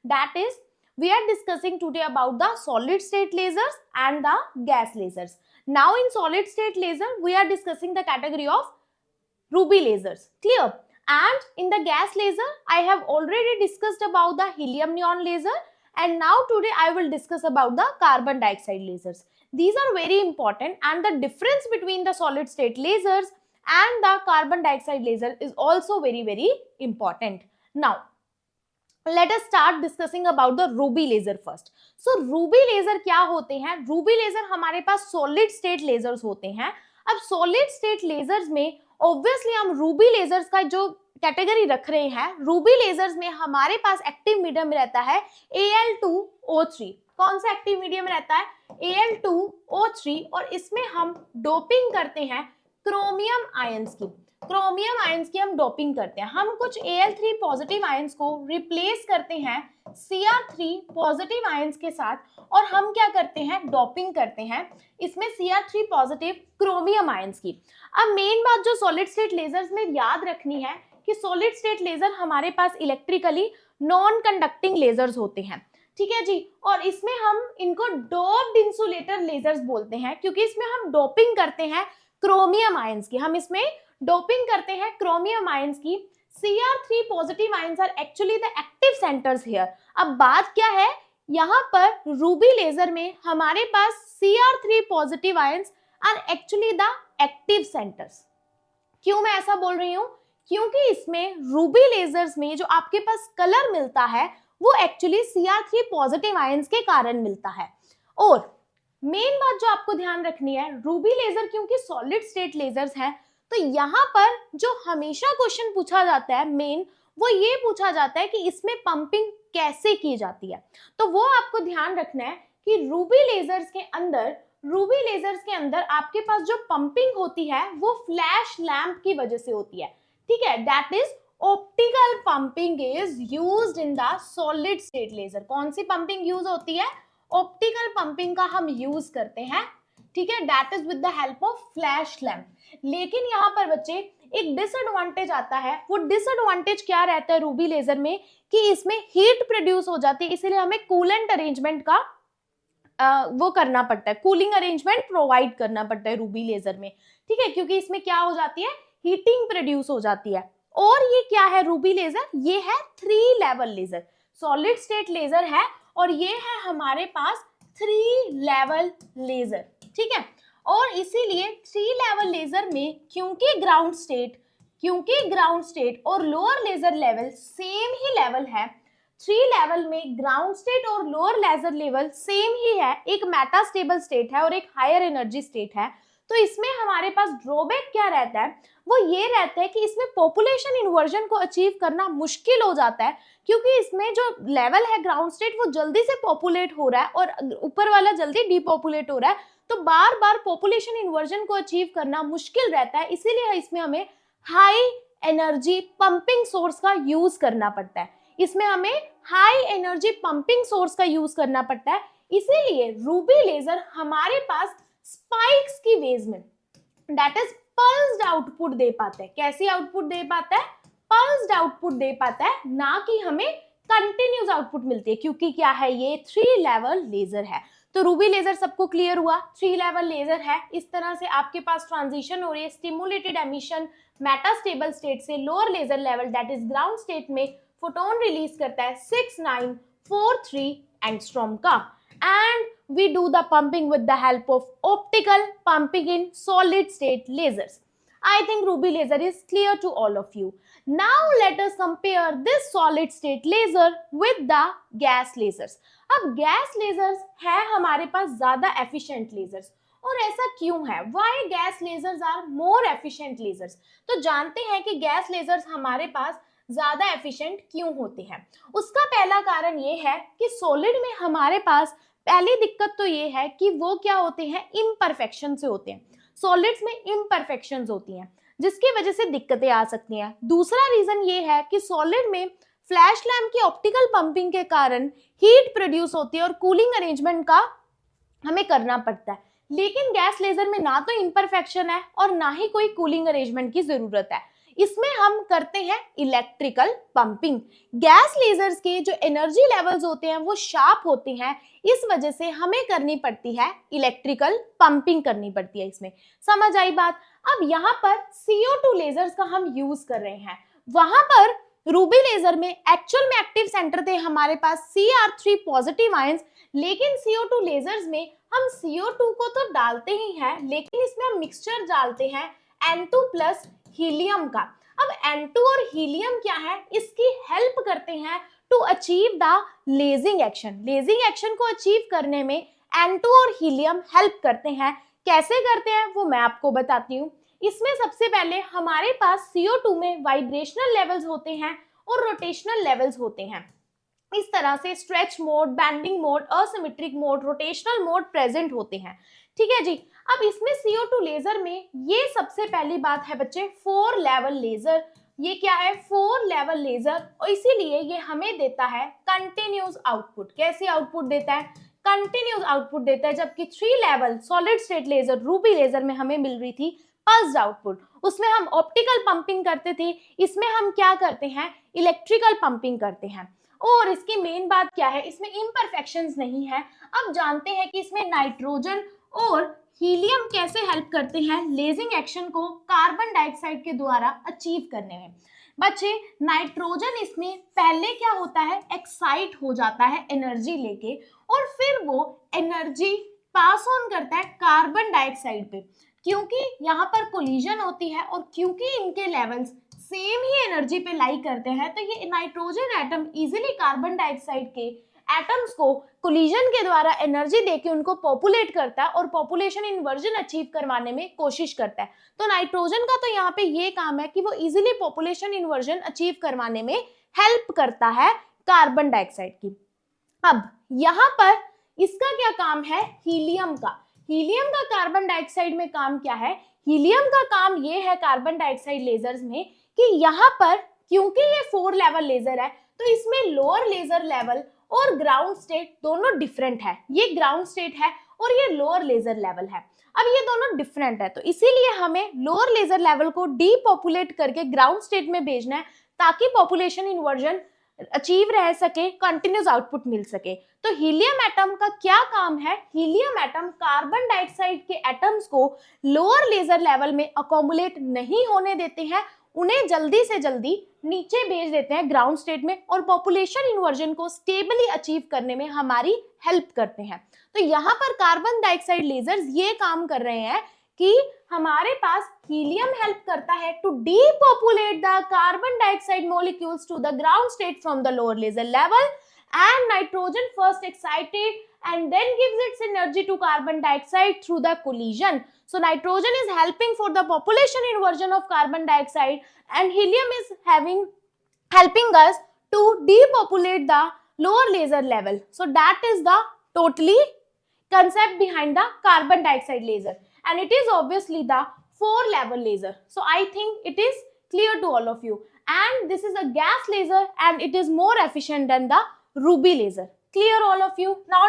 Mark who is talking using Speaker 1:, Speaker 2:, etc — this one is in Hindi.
Speaker 1: that is we are discussing today about the solid state lasers and the gas lasers. Now in solid state laser we are discussing the category of ruby lasers, clear? And in the gas laser I have already discussed about the helium neon laser, and now today I will discuss about the carbon dioxide lasers. These are very important, and the difference between the solid state lasers and the carbon dioxide laser is also very important. Now let us start discussing about the ruby laser first. So ruby laser क्या होते हैं? ruby laser हमारे पास solid state lasers होते हैं. अब solid state lasers में obviously हम ruby lasers का जो कैटेगरी रख रहे हैं, ruby lasers में हमारे पास एक्टिव मीडियम रहता है Al2O3. कौन सा एक्टिव मीडियम रहता है? Al2O3, और इसमें हम डोपिंग करते हैं क्रोमियम आयंस की. क्रोमियम आयंस की हम डोपिंग करते हैं. हम कुछ Al3 पॉजिटिव आयंस को रिप्लेस करते हैं Cr3 पॉजिटिव आयंस के साथ, और हम क्या करते हैं? डोपिंग करते हैं इसमें Cr3 पॉजिटिव क्रोमियम आयंस की. अब मेन बात जो सॉलिड स्टेट लेजर्स में याद रखनी है कि सॉलिड स्टेट लेजर हमारे पास इलेक्ट्रिकली नॉन कंडक्टिंग लेजर्स होते हैं, ठीक है जी. और इसमें हम इनको डोप्ड इंसुलेटर लेजर्स बोलते हैं, क्योंकि इसमें हम डोपिंग करते हैं क्रोमियम आयंस की. हम इसमें डोपिंग करते हैं क्रोमियम आयंस की. Cr3 positive ions are actually the active centres here. अब बात क्या है, यहाँ पर रूबी लेजर में हमारे पास Cr3 positive ions are actually the active centres. क्यों मैं ऐसा बोल रही हूँ? क्योंकि इसमें रूबी लेजर्स में जो आपके पास कलर मिलता है वो एक्चुअली Cr3 पॉजिटिव आयंस के कारण मिलता है. और मेन बात जो आपको ध्यान रखनी है, रूबी लेजर क्योंकि सॉलिड स्टेट लेजर्स हैं, तो यहाँ पर जो हमेशा क्वेश्चन पूछा जाता है मेन, वो ये पूछा जाता है कि इसमें पंपिंग कैसे की जाती है. तो वो आपको ध्यान रखना है कि रूबी लेजर्स के अंदर आपके पास जो पंपिंग होती है वो फ्लैश लैंप की वजह से होती है, ठीक है. That is optical pumping is used in the solid state laser. कौन सी पंपिंग यूज होती है? ऑप्टिकल पंपिंग का हम यूज करते हैं, ठीक है. That is with the help of flash lamp. लेकिन यहाँ पर बच्चे एक डिसएडवांटेज आता है. वो डिसएडवांटेज क्या रहता है रूबी लेजर में कि इसमें हीट प्रोड्यूस हो जाती है, इसलिए हमें कूलेंट अरेंजमेंट का वो करना पड़ता है, कूलिंग अरेंजमेंट प्रोवाइड करना पड़ता है रूबी लेजर में, ठीक है. क्योंकि इसमें क्या हो जाती है? हीटिंग प्रोड्यूस हो जाती है. और ये क्या है रूबी लेजर? ये है 3 level laser. Solid state laser है और ये है हमारे पास 3 लेवल लेजर, ठीक है. और इसीलिए 3 लेवल लेजर में क्योंकि ग्राउंड स्टेट और लोअर लेजर लेवल सेम ही लेवल है, 3 लेवल में ग्राउंड स्टेट और लोअर लेजर लेवल सेम ही है. एक मेटास्टेबल स्टेट है और एक हायर एनर्जी स्टेट है. तो इसमें हमारे पास ड्रॉबैक क्या रहता है? वो ये रहता है कि इसमें पॉपुलेशन इन्वर्जन को अचीव करना मुश्किल हो जाता है, क्योंकि इसमें जो लेवल है ग्राउंड स्टेट वो जल्दी से पॉपुलेट हो रहा है और ऊपर वाला जल्दी डिपॉपुलेट हो रहा है. तो बार बार पॉपुलेशन इन्वर्जन को अचीव करना मुश्किल रहता है, इसीलिए इसमें हमें हाई एनर्जी पंपिंग सोर्स का यूज करना पड़ता है. इसीलिए रूबी लेजर हमारे पास स्पाइक्स की वेज में, दैट इज पल्स्ड आउटपुट दे पाता है. कैसी आउटपुट दे पाता है? पल्स्ड आउटपुट दे पाता है, ना कि हमें कंटिन्यूस आउटपुट मिलती है, क्योंकि क्या है? ये 3 लेवल लेजर है. तो रूबी लेजर सबको क्लियर हुआ, 3 लेवल लेजर है. इस तरह से आपके पास ट्रांजिशन हो रही है स्टिमुलेटेड एमिशन मेटास्टेबल स्टेट से lower laser level that is ground state में फोटोन रिलीज करता है 6943 एंगस्ट्रॉम का. And we do the pumping with the help of optical pumping in solid state lasers. I think ruby laser is clear to all of you. Now let us compare this solid state laser with the gas lasers. अब gas lasers है हमारे पास ज्यादा efficient lasers. और ऐसा क्यों है? Why gas lasers are more efficient lasers? तो जानते हैं कि gas lasers हमारे पास ज्यादा एफिशिएंट क्यों होते हैं. उसका पहला कारण ये है कि सॉलिड में हमारे पास पहली दिक्कत तो ये है कि वो क्या होते हैं? इम्परफेक्शन से होते हैं. सॉलिड्स में इम्परफेक्शंस होती हैं जिसकी वजह से दिक्कतें आ सकती हैं. दूसरा रीजन ये है कि सॉलिड में फ्लैश लैम्प की ऑप्टिकल पंपिंग के कारण हीट प्रोड्यूस होती है और कूलिंग अरेंजमेंट का हमें करना पड़ता है. लेकिन गैस लेजर में ना तो इम्परफेक्शन है और ना ही कोई कूलिंग अरेंजमेंट की जरूरत है. इसमें हम करते हैं इलेक्ट्रिकल पंपिंग। गैस लेजर्स के जो एनर्जी लेवल्स होते हैं वो शार्प होते हैं, इस वजह से हमें करनी पड़ती है इलेक्ट्रिकल पंपिंग करनी पड़ती है। इसमें समझ आई बात। अब यहाँ पर CO2 लेजर्स का हम यूज कर रहे हैं। वहां पर रूबी लेजर में एक्चुअल में एक्टिव सेंटर थे हमारे पास Cr3 पॉजिटिव आयंस, लेकिन CO2 लेजर्स में हम CO2 को तो डालते ही हैं, लेकिन इसमें हम मिक्सचर डालते हैं N2 प्लस हीलियम का। अब N2 और हीलियम क्या है, इसकी हेल्प करते हैं to achieve the lasing action. Lasing action को अचीव करने में N2 और हीलियम हेल्प करते हैं। कैसे करते हैं वो मैं आपको बताती हूँ। इसमें सबसे पहले हमारे पास CO2 में वाइब्रेशनल लेवल्स होते हैं और रोटेशनल लेवल्स होते हैं। इस तरह से stretch mode, bending mode, asymmetric mode, rotational mode present होते हैं। ठीक है जी। अब इसमें CO2 लेजर में ये सबसे पहली बात है बच्चे 4 लेवल लेजर। ये क्या है, 4 लेवल लेजर, और इसीलिए ये हमें देता है कंटिन्यूस आउटपुट। कैसी आउटपुट देता है, कंटिन्यूस आउटपुट देता है। जबकि 3 level solid state laser ruby laser में हमें मिल रही थी पल्स्ड आउटपुट, उसमें हम ऑप्टिकल पंपिंग करते थे, इसमें हम क्या करते हैं, इलेक्ट्रिकल पंपिंग करते हैं। और इसकी मेन बात क्या है, इसमें इम्परफेक्शंस नहीं है। अब जानते हैं कि इसमें नाइट्रोजन और हीलियम कैसे हेल्प करते हैं लेजिंग एक्शन को कार्बन डाइऑक्साइड के द्वारा अचीव करने में। बच्चे नाइट्रोजन इसमें पहले क्या होता है, एक्साइट हो जाता है एनर्जी लेके, और फिर वो एनर्जी पास ऑन करता है कार्बन डाइऑक्साइड पे। क्योंकि यहाँ पर कोलिजन होती है और क्योंकि इनके लेवल्स सेम ही एनर्जी पे लाई करते हैं, तो ये nitrogen atom easily carbon dioxide के एटम्स को कोलिजन के द्वारा एनर्जी देके उनको पॉपुलेट करता है और पॉपुलेशन इन्वर्जन अचीव करवाने में कोशिश करता है। तो नाइट्रोजन का तो यहाँ पे ये काम है कि वो इजीली पॉपुलेशन इन्वर्जन अचीव करवाने में हेल्प करता है कार्बन डाइऑक्साइड की। अब यहाँ पर इसका क्या काम है, हीलियम का। हीलियम का कार्बन डाइऑक्साइड में काम क्या है, हीलियम का काम ये है कार्बन डाइऑक्साइड लेजर्स में कि यहाँ पर क्योंकि ये 4 लेवल लेजर है, तो इसमें लोअर लेजर लेवल और ग्राउंड स्टेट दोनों डिफरेंट है। ये ग्राउंड स्टेट है और ये लोअर लेजर लेवल है। अब ये दोनों डिफरेंट है, तो इसीलिए हमें लोअर लेजर लेवल को डीपॉपुलेट करके ग्राउंड स्टेट में भेजना है, ताकि पॉपुलेशन इन्वर्जन अचीव रह सके, कंटिन्यूस आउटपुट मिल सके। तो हीलियम एटम का क्या काम है, हीलियम एटम कार्बन डाइऑक्साइड के एटम्स को लोअर लेजर लेवल में अकोमुलेट नहीं होने देते हैं, उन्हें जल्दी से जल्दी नीचे भेज देते हैं ग्राउंड स्टेट में, और पॉपुलेशन इन्वर्जन को स्टेबली अचीव करने में हमारी हेल्प करते हैं। तो यहाँ पर कार्बन डाइऑक्साइड लेजर्स ये काम कर रहे हैं कि हमारे पास हीलियम हेल्प करता है to depopulate the carbon dioxide molecules to the ground state from the lower laser level, and nitrogen first excited and then gives its energy to carbon dioxide through the collision. So nitrogen is helping for the population inversion of carbon dioxide, and helium is helping us to depopulate the lower laser level. So that is the totally concept behind the carbon dioxide laser, and it is obviously the 4 level laser. So I think it is clear to all of you, and this is a gas laser and it is more efficient than the Ruby laser. Clear all of you? Now